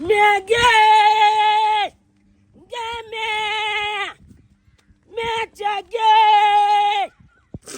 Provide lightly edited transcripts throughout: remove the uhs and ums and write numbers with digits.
मैं गे मैं चगे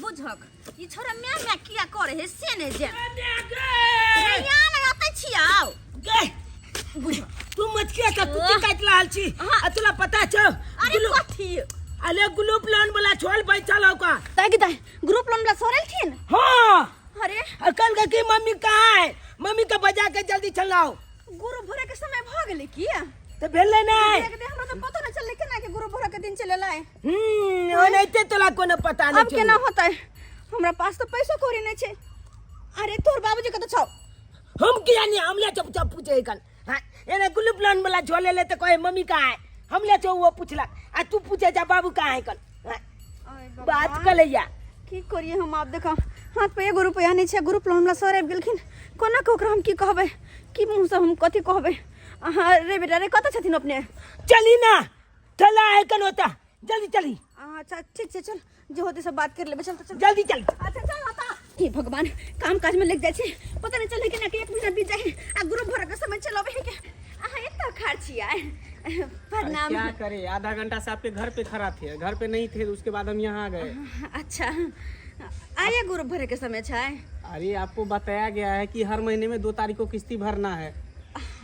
बुझक ई छोरा मैं किया करे हे से ने जे मैं गे या ना आते छियाओ गे बुझ तू मत किया का तू की काट लाल छी आ तुला पता छ अरे कथी अले ग्रुप लोन वाला छोड़ भाई चलाओ का ताकि ताई ग्रुप लोन वाला सोरेल थिन हां अरे अकल का की मम्मी कहां है मम्मी का बजा के जल्दी चलाओ गुरु भरे के समय भ गेले की तो भेले नहीं हमरा तो पता न चलले केना के गुरु भरे के दिन चले लाए ओनैते तोला कोनो पता नहीं अब केना होतै हमरा पास तो पैसा कोरी नहीं छे अरे तोर बाबूजी के तो छौ हम किया नहीं हमले चुपचाप पूछे कन हां एने ग्रुप लोन वाला झोले ले तो कहे मम्मी कहां है हमले तो वो पूछला आ तू पूछे जा बाबू कहां है कन बात कर लिया की करिए हम आप देखा हाथ पे 1 रुपया नहीं छे ग्रुप लोन वाला सर आबि गेलखिन कोना के ओकरा हम की कहबै की मुंह से हम कथि कहबै रे बेटा रे कत छथिन अपने चली ना चला है कन होता जल्दी चली अच्छा ठीक छे चल जो होते सब बात कर लेबे चल तो चल जल्दी चल अच्छा चल आता हे भगवान काम काज में लग जाय छे पता नहीं चले कि ना कि 1 मिनट बीत जाए आ ग्रुप भर के समय चलावे है के इतना खर्ची आए प्रणाम क्या करे आधा घंटा से आपके घर पे खड़ा थे घर पे नहीं थे उसके बाद हम यहाँ आ गए अच्छा आइए ग्रुप भरे के समय छे अरे आपको बताया गया है कि हर महीने में 2 तारीख को किस्ती भरना है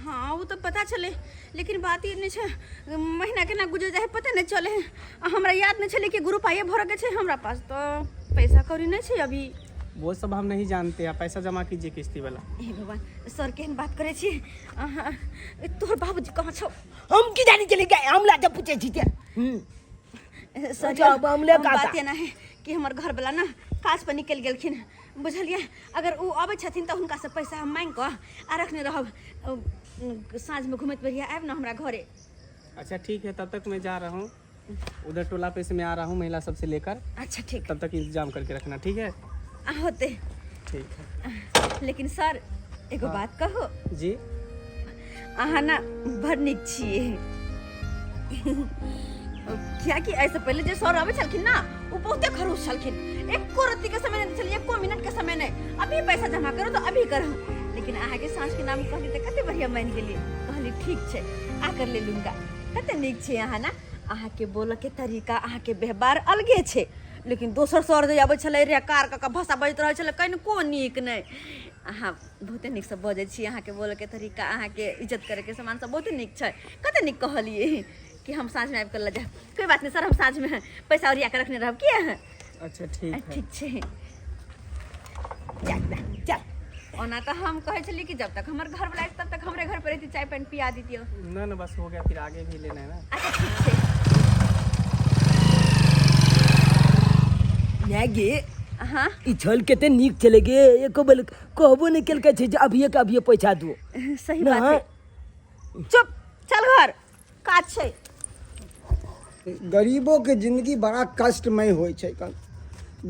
हाँ वो तो पता चले लेकिन बात ये नहीं छे महीना के ना गुजर जाए पता नहीं चले हमरा याद नहीं चले कि ग्रुप आइए भर के छे हमरा पास तो पैसा कौड़ी नहीं छे अभी वो सब हम नहीं जानते आप पैसा जमा कीजिए किस्ती वाला हे भगवान सर केहन बात करे छी तोर बाबूजी कहाँ छौ हम की जानी चली गए हमला जब पूछे छी सर जब हमले का बात ये ना है कि हमर घर वाला ना काज पर निकल गेलखिन बुझलिए अगर वो आबै छथिन त हुनका से पैसा हम मांग के आ रखने रहब साँझ में घूमत बढ़िया आब ना हमरा घरे अच्छा ठीक है तब तक मैं जा रहा हूँ उधर टोला पे से मैं आ रहा हूँ महिला सबसे लेकर अच्छा ठीक तब तक इंतजाम करके रखना ठीक है होते ठीक है लेकिन सर एगो बात कहो जी अहाँ ना बड़ नीक छिए क्या कि ऐसे पहले जो सर आवे छलखिन ना वो बहुते खरूस छलखिन एको रत्ती के समय नहीं चलिए एको मिनट के समय नहीं अभी पैसा जमा करो तो अभी करो लेकिन अहाँ के सांस के नाम कहली तो कते बढ़िया मान गेली कहली ठीक छे आकर ले लूंगा कते नीक छे अहाँ ना अहाँ के बोले के तरीका अहाँ के व्यवहार अलगे छे लेकिन दोसर सर जे आबै छले रे कार का भाषा बजत रहै छले कहीं को नीक नहीं अहाँ बहुते नीक से बजै छी अहाँ के बोले के तरीका अहाँ के इज्जत करे के सामान सब बहुते नीक छे कते नीक कहलिए कि हम साँझ में आबि कर ले जा कोई बात नहीं सर हम साँझ में पैसा ओरिया के रखने रहब किया है अच्छा ठीक है ठीक छे चल ओना तो हम कहे छली कि जब तक हमर घर वाला तब तक हमरे घर पर रहती चाय पानी पिया दीतियो ना ना बस हो गया फिर आगे भी लेना है ना अच्छा ठीक छे गे हाँ ई छल केते नीक चले गे एको बल कहबो नहीं केल के जे अभी पैसा दो सही बात है चुप चल घर काज छे गरीबों के जिंदगी बड़ा कष्टमय होय छै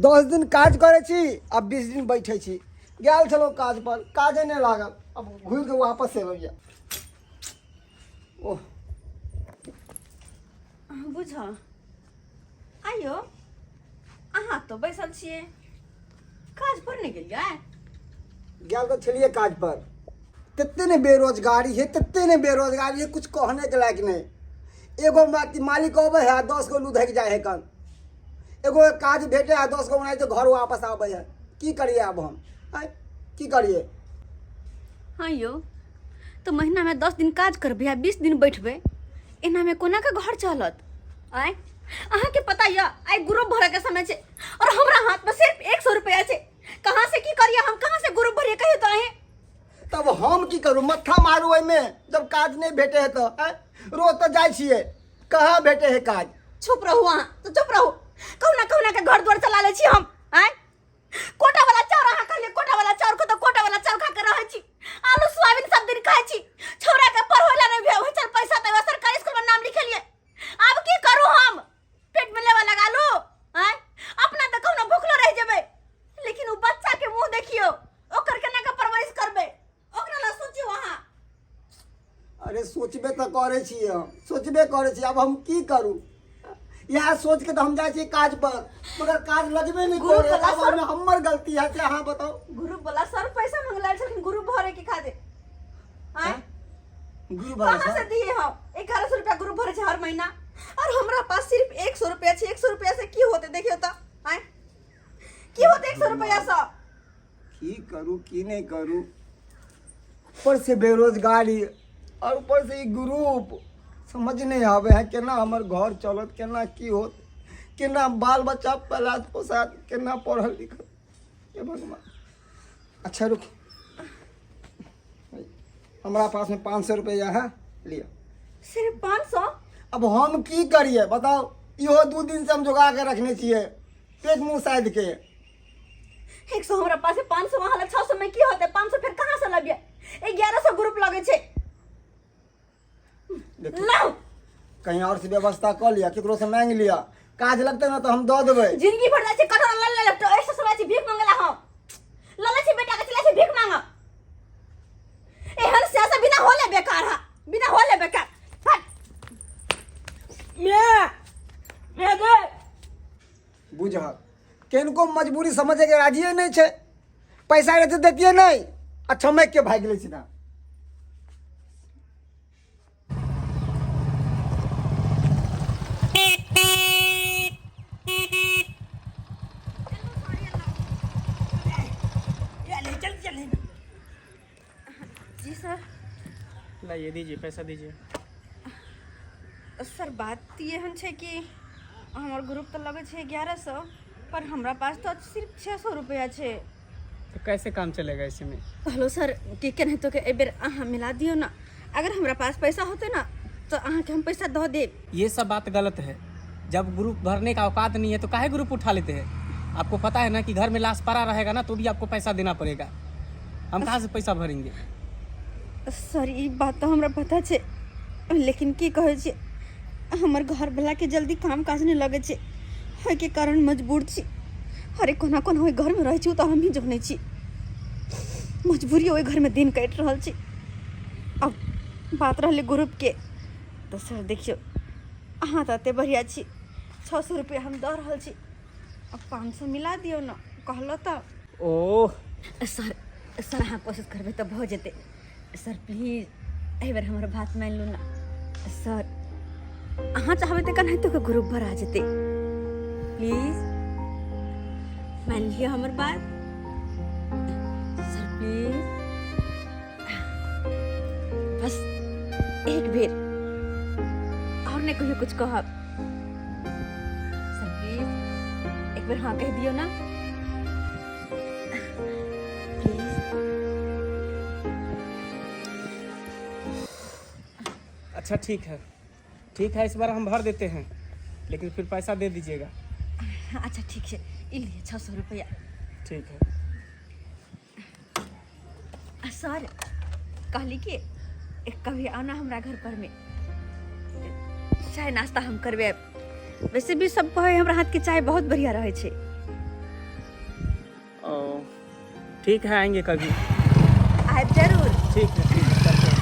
10 दिन काज करे छी अब 20 दिन बैठे छी गेल चलो काज पर काजे नहीं लागल अब घुर के वापस से भैया ओह बुझ आइयो अहाँ तो बैसल छिए काज पर नहीं गेलिए गेल तो छलिए काज पर तत्ते ने बेरोजगारी है कुछ कहने के लायक नहीं एगो मालिक अबे है 10 गो लू धक जाए है कन एगो काज भेटे है 10 गो बनाई तो घर वापस आबे है की करिए अब हम की करिए हाँ यो तो महीना में 10 दिन काज करबे आ 20 दिन बैठबे एना में कोना के घर चलत आय अहाँ के पता या आई ग्रुप भरे के समय छे और हमरा हाथ में सिर्फ 100 रुपया छे कहां से की करिए हम कहां से ग्रुप भरिए कहिए तो आहे तब हम की करूँ मत्था मारू में जब काज नहीं भेटे है तो रोज तो जाए छिए कहाँ भेटे है काज चुप रहू अहाँ तो चुप रहू कहुना के घर द्वार चला ले छी हम आय कोटा वाला चाउर अहाँ कहलिए कोटा वाला चाउर को तो कोटा वाला चाउर खा के रहै छी आलू सोयाबीन सब दिन खाइ छी छोरा के पढ़ोला नहीं भेल चल पैसा तो सरकारी स्कूल में नाम लिखलिए अब की करू हम पेट में लेवा लगा लो आय अपना तो कहुना भूखलो रह जेबे लेकिन वो बच्चा के मुंह देखियो ओकर केना के परवरिश करबे ओकरा ला सोचियो अहाँ अरे सोचबे तो करे छी अब हम की करूँ यहाँ सोच के तो हम जाए काज पर मगर काज लगबे नहीं करे अब हमर गलती है से हाँ बताओ ग्रुप वाला सर पैसा मंगला छथिन ग्रुप भरे के खातिर हैं ग्रुप भरे कहाँ से दिए हो? 1100 रुपया ग्रुप भरे छे हर महीना और हमरा पास सिर्फ 100 रुपया छे। 100 रुपया से की होते देखियो तो आय की होते 100 रुपया से? की करूँ की नहीं करूँ, ऊपर से बेरोजगारी और ऊपर से ई ग्रुप समझ नहीं आवे है केना हमर घर चलत, केना की होत, केना बाल बच्चा पलात पोसात, केना पढ़ल लिखल। हे भगवान। अच्छा रुक, हमारा पास में 500 रुपया है, लिया। सिर्फ 500? अब हम की करिए बताओ, इहो 2 दिन से हम जोगा के रखने छिए पेट मुंह साइड के। 100 हमरा पास है, 500 वहां लग 600 में की होते? 500 फिर कहां से लबिए? 1100 ग्रुप लगे छे। लाओ कहीं और से व्यवस्था कर लिया, केकरो से मांग लिया, काज लगते ना तो हम दे देबै। जिंदगी भर जाय छे कठोर लल लल तो ऐसे समय छे भीख मांगला हम। लले छे बेटा के चले छे भीख मांगा। एहन से ऐसा बिना होले बेकार है, बिना होले बेकार। हट मैं गए बुझ केनको मजबूरी समझे के राजिए नहीं छे, पैसा रहते देतिए नहीं, अच्छा मैं के भाग गेले सीधा। चल जी सर। लाइए दीजिए, पैसा दीजिए। सर बात ये हन छे कि हमार ग्रुप तो लगे छे 1100 पर हमरा पास तो सिर्फ 600 रुपया छे। तो कैसे काम चलेगा इसी में? हेलो सर, की कहने तो के एबेर अहाँ मिला दियो ना। अगर हमरा पास पैसा होते ना तो अहाँ के हम पैसा दे देब। ये सब बात गलत है। जब ग्रुप भरने का औकात नहीं है तो काहे ग्रुप उठा लेते हैं? आपको पता है ना कि घर में लाश पड़ा रहेगा ना तो भी आपको पैसा देना पड़ेगा। हम कहाँ से पैसा भरेंगे? सर ये बात तो हमरा पता छे, लेकिन की कहे छे हमर घर वाला के जल्दी काम काज नहीं लगे छे, है के कारण मजबूर छी। अरे कोना कोना ओइ घर में रह छी तो हम ही जने छी, मजबूरी ओइ घर में दिन कट रहल छी। अब बात रहले ग्रुप के तो सर देखियो अहाँ तो एते बढ़िया छी, 600 रुपया हम दे रहल छी, अब 500 मिला दियो ना कहलो तो। ओह सर सर अहाँ कोशिश करबे तो भ जेते। सर प्लीज एहि बेर हमर बात मान लू ना। सर अहाँ चाहबे तो कन्हे तो के ग्रुप भर आ जेते, प्लीज मान लियो हमर बात। सर प्लीज बस एक बेर और नहीं कहियो कुछ कहब। सर प्लीज एक बेर हाँ कह दियो ना प्लीज। अच्छा ठीक है, ठीक है, इस बार हम भर देते हैं, लेकिन फिर पैसा दे दीजिएगा। अच्छा ठीक है, इलिए 600 रुपया। ठीक है। सर कहली कि कभी आना हमरा घर पर में चाय नाश्ता हम करबे। वैसे भी सब कहे हमरा हाथ के चाय बहुत बढ़िया रहे छे। ओ ठीक है, आएंगे कभी। आए जरूर। ठीक है, ठीक है, करते हैं।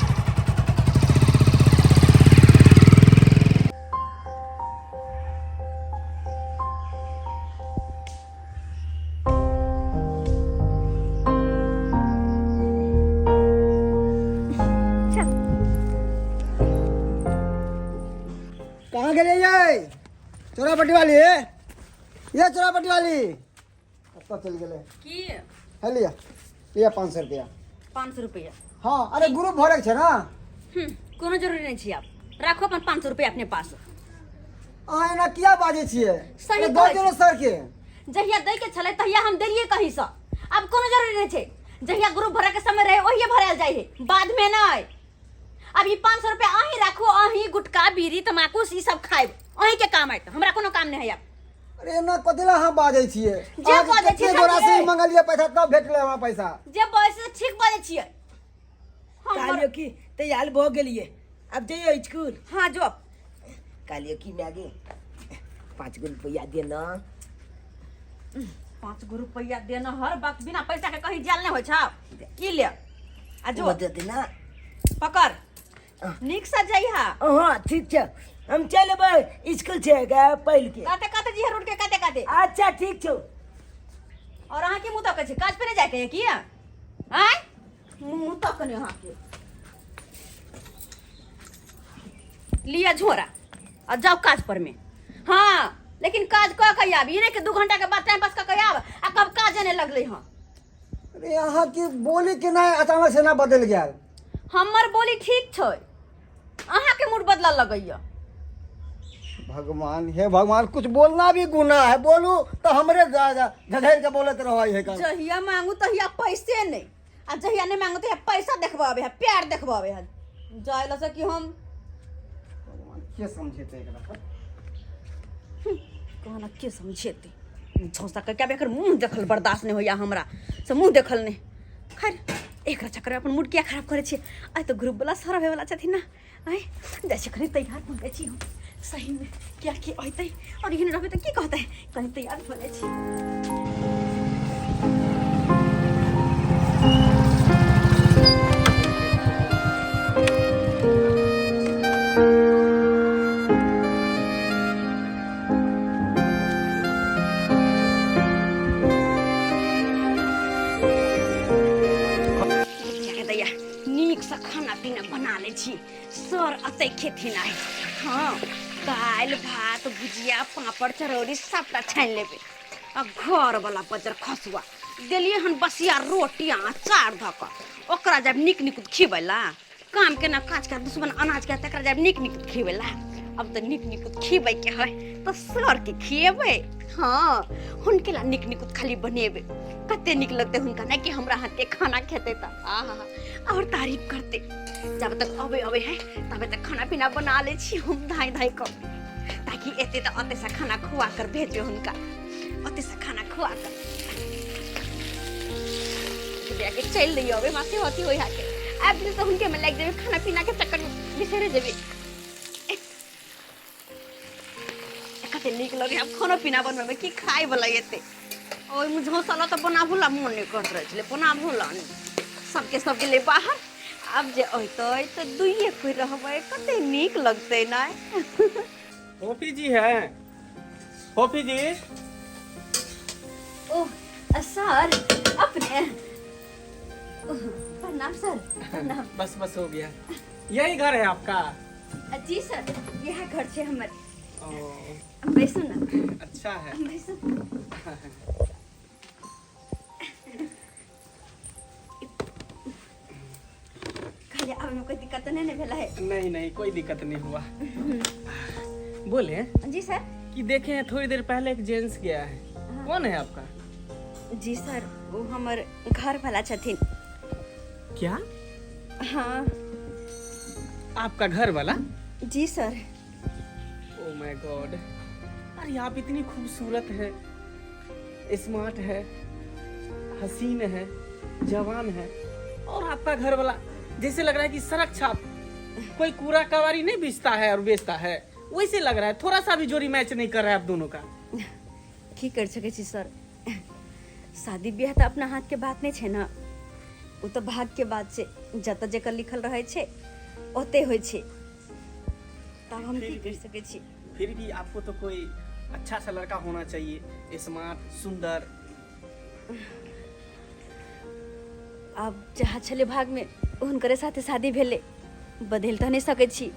चल कहाँ गए ये चोरापट्टी वाली है? ये चोरापट्टी वाली अब चल गए की है, लिया लिया 500 रुपया। 500 रुपया? हाँ अरे ग्रुप भरे छे ना। कोनो जरूरी नहीं छी, आप राखो अपन 500 रुपया अपने पास। अहाँ एना किया बाजे छिए? सही अरे कहै दो किलो सर के जहिया दै के छले तहिया हम देलिए कहीं से। अब कोनो जरूरी नहीं छे, जहिया ग्रुप भरे के समय रहे ओहिए भरल जाय है, बाद में नहीं। अब ये 500 रुपया अहीं राखो, अहीं गुटखा बीड़ी तमाकू ई सब खाइब, अहीं के काम आयत, हमरा कोनो काम नहीं है। अब अरे एना कतेला हाँ बाजे छिए? जे बाजै छियै गोरा से से मंगलिए पैसा तब भेटले हमरा पैसा। जे पैसे ठीक बाजै छियै। कालियो की तैयार भ गेलिए, अब जइयो स्कूल। हाँ जो कालियो की मैगे 5 रुपया देना। 5 रुपया देना हर वक्त बिना पैसा के कहीं जाल नहीं हो छा। की ले आ जो दे देना। पकड़ निक से जइहा। हाँ ठीक है, हम चलेबै स्कूल छे गा पहल के। काते काते जी रोड के काते काते। अच्छा ठीक छौ। और अहाँ के मुंह तक छै, काज पे नहीं जाके है की? आय मुंह तक ने अहाँ के लिया झोरा और जाओ काज पर में। हाँ लेकिन काज कह के आब, ये नहीं कि 2 घंटा के बाद टाइम पास कह के आब आ कब काज जाने लगले हाँ। अरे यहाँ की बोली के ना अचानक से ना बदल गया। हमर बोली ठीक छै, अहाँ के मूड बदला लगैया। भगवान हे भगवान, कुछ बोलना भी गुनाह है। बोलू तो हमरे झझर के बोलत रहो है का। जहिया मांगू तहिया पैसे नहीं, आ जहिया नहीं मांगू तहिया पैसा देखबावे है, प्यार देखबावे है। जायला से कि हम के समझेते एकरा कहना के समझेते झोसा के क्या बेकर मुंह देखल बर्दाश्त नहीं होया हमरा से, मुंह देखल नहीं। खैर एक चक्कर अपन मूड क्या खराब करे छी। आई तो ग्रुप वाला सारा होय वाला छथिन ना, आई जैसे कहीं तैयार हो गए छी हम सही में क्या की होते और यही रहबे तो की कहते कहीं तैयार हो जाए छी। नीक से खाना पीना बना ले छी, सर अतै खेथिन आइ। हाँ दाल भात भुजिया पापड़ चरौरी सबटा छानि लेबै आ घर वाला बजर खसुआ देलियै हन बसिया रोटी अचार धऽ कऽ, ओकरा जब नीक नीक खिबै ला काम के ना काज के दुश्मन अनाज के तकरा जब नीक नीक खिबै ला। अब तो नीक नीक खिबै के है तो सर के खिएबै। हाँ हुनके ला नीक नीक खाली बनेबै, कते नीक लगते हुनका नहीं कि हमरा हाथ के खाना खेते त आहा और तारीफ करते। जब तक अबे अबे है तबे तक खाना पीना बना ले छी हम धाई धाई कर, ताकि एते तो अते से खाना खुआ कर भेजे हुनका, अते से खाना खुआ कर के चल रही अबे मासे होती होई हाके अब तो हुनके में लग जेबे खाना पीना के चक्कर में बिसरे जेबे। कते नीक लगे अब खाना पीना बनबे में की खाइ वाला एते ओइ मुझे साला तो बना भूला मन नहीं कर रहे छले, बना भूला सबके सबके ले बाहर। अब जे तो दुइये कोई रहबे कते नीक लगते ना। फोफी जी है, फोफी जी। ओह सर अपने प्रणाम सर। प्रणाम। बस बस हो गया, यही घर है आपका? जी सर यह घर छे हमर। ओ बैसू ना। अच्छा है। बैसू। खाली अब में कोई दिक्कत नहीं भेला है? नहीं नहीं कोई दिक्कत नहीं हुआ। बोले जी सर कि देखे हैं थोड़ी देर पहले एक जेंट्स गया है, कौन है आपका? जी सर वो हमर घर वाला छथिन। क्या? हाँ आपका घर वाला? जी सर। ओह माय गॉड, अरे आप इतनी खूबसूरत है, स्मार्ट है, हसीन है, जवान है, और आपका घर वाला जैसे लग रहा है कि सड़क छाप कोई कूड़ा कबाड़ी नहीं बेचता है और बेचता है, वैसे लग रहा है। थोड़ा सा भी जोड़ी मैच नहीं कर रहा है आप दोनों का। की कर सके छी सर, शादी ब्याह तो अपना हाथ के बात नहीं छे ना, वो तो भाग के बात से जत जेकर लिखल रहे छे ओते होय छे, तब हम की कर सके छी। फिर भी आपको तो कोई अच्छा सा लड़का होना चाहिए, स्मार्ट सुंदर। अब जहाँ छले भाग में हुनकरे साथे शादी भेले, बदल तो नहीं सके छी।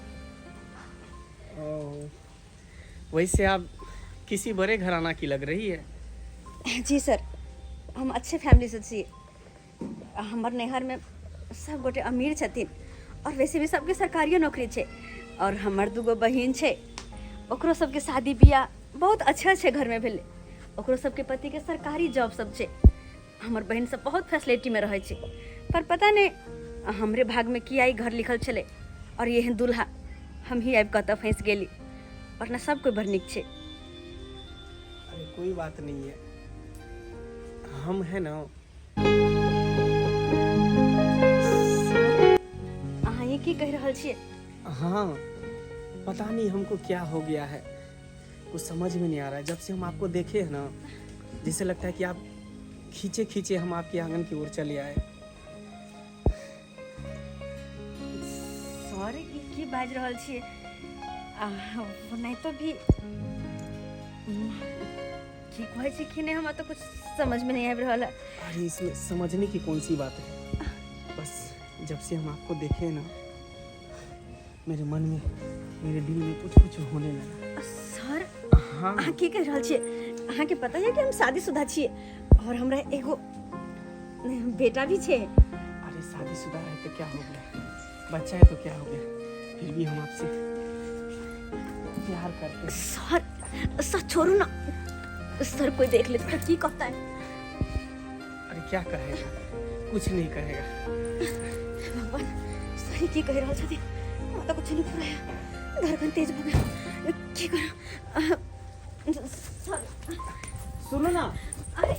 वैसे आप किसी बड़े घराना की लग रही है। जी सर हम अच्छे फैमिली से छी, हमार नैहर में सब गोटे अमीर छथिन और वैसे भी सबके सरकारी नौकरी छे, और हमार 2 बहिन छे ओकरो सबके शादी बियाह बहुत अच्छा छे घर में भेले, ओकरो सबके पति के सरकारी जॉब सब छे। हमार बहन सब बहुत फैसिलिटी में रहे छे, पर पता नहीं हमरे भाग में की आई घर लिखल छले और ये दुल्हा हम ही आब कत फंस गेली, वरना सब कोई बड़ नीक छे। अरे कोई बात नहीं है, हम है ना। अहाँ ये की कह रहल छियै? हाँ पता नहीं हमको क्या हो गया है, कुछ समझ में नहीं आ रहा है। जब से हम आपको देखे हैं ना, जैसे लगता है कि आप खींचे खींचे हम आपके आंगन की ओर चले आए। सॉरी की बाज रहल छियै? नहीं तो भी की कहै छी कि नहीं, हमरा तो कुछ समझ में नहीं आबि रहल है। अरे इसमें समझने की कौन सी बात है, बस जब से हम आपको देखे ना, मेरे मन में मेरे दिल में कुछ कुछ होने लगा। सर हाँ अहाँ की कह रहल छियै? अहाँके पता है कि हम शादीशुदा छियै और हमरा एगो बेटा भी छै। अरे शादीशुदा है तो क्या हो गया, बच्चा है तो क्या हो गया, फिर भी हम आपसे प्यार करते हैं। सर सर छोड़ो ना, सर कोई देख ले तो की कहता है? अरे क्या कहेगा, कुछ नहीं कहेगा। भगवान सही की कह रहल छथि, माता कुछ नहीं पूरा धड़कन तेज हो गया, की करूं? सर सुनो ना, अरे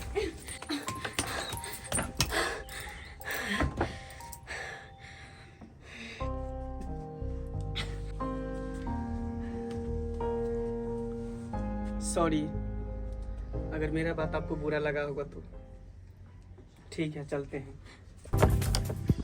सॉरी अगर मेरा बात आपको बुरा लगा होगा तो। ठीक है चलते हैं।